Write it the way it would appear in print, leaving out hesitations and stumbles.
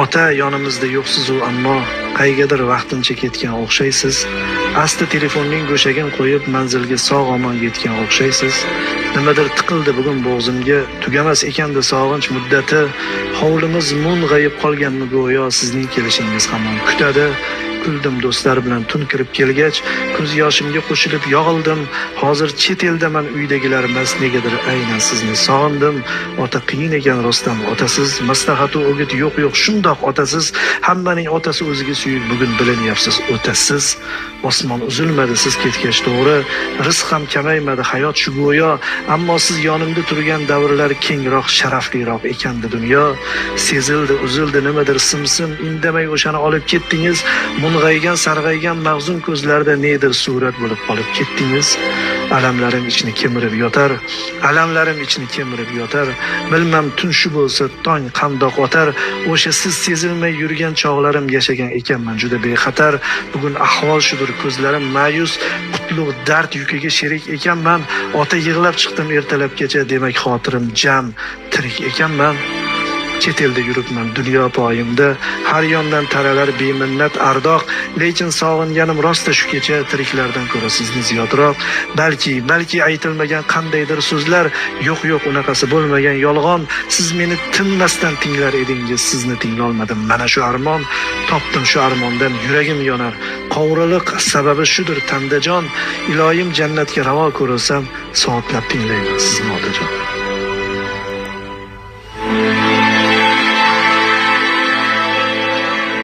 Ota yonimizda yo'qsiz-u, ammo qaygadir vaqtincha ketgan o'xshaysiz. Asta telefonning go'shagin qo'yib manzilga sog'-omon yetgan o'xshaysiz. Nimadir tiqildi bugun bo'g'zimga, tugamas ekanda sog'inch muddati. Hovlimiz mung'ayib qolganmi go'yo, sizning kelishingiz hamon kutadi. Kuldim do'stlar bilan tun kirib kelgach, ko'z yoshimga qo'shilib yog'ildim. Hozir chet eldaman, uydagilar emas, negadir aynan sizni sog'indim. Ota qiyin ekan rostdan, otasiz, maslahat va o'git yo'q shundoq otasiz. Hammaning otasi o'ziga suyuk, bugun bilinyapsiz o'tasiz. Osmon uzilmadi siz ketgach to'g'ri, rizq ham kamaymadi, hayot shu go'yo, ammo siz yonimda turgan davrlar kengroq, sharafliroq ekandi dunyo. Sezildi, uzildi nimadir simsim, indamay o'shani olib ketdingiz. Mung'aygan, sarg'aygan mag'zun ko'zlarda nedir surat bo'lib qolib ketdingiz. Alamlarim ichni kemirib yotar, alamlarim ichni kemirib yotar. Bilmam tun shu bo'lsa, tong qandoq otar. O'sha siz sezilmay yurgan chog'larim yashagan ekanman juda bexatar. Bugun ahvol shudir, ko'zlarim ma'yus, qutlug' dard yukiga sherik ekanman. Ota yig'lab chiqdim ertalabgacha, demak xotirim jam tirik ekanman. Chet elda yuribman dunyo poyimda, har yondan taralar beminnat ardoq, lekin sog'inganim rosta shu kecha, tiriklardan ko'ra sizni ziyodroq. Balki aytilmagan qandaydir so'zlar, yo'q unaqasi bo'lmagan yolg'on. Siz meni tinmasdan tinglar edingiz, sizni tinglolmadim. Mana shu armon, topdim shu armondan yuragim yonar. Qovriliq sababi shudir tandajon, iloyim jannatga ravo ko'rilsam, soatlab tinglayman sizni otajon.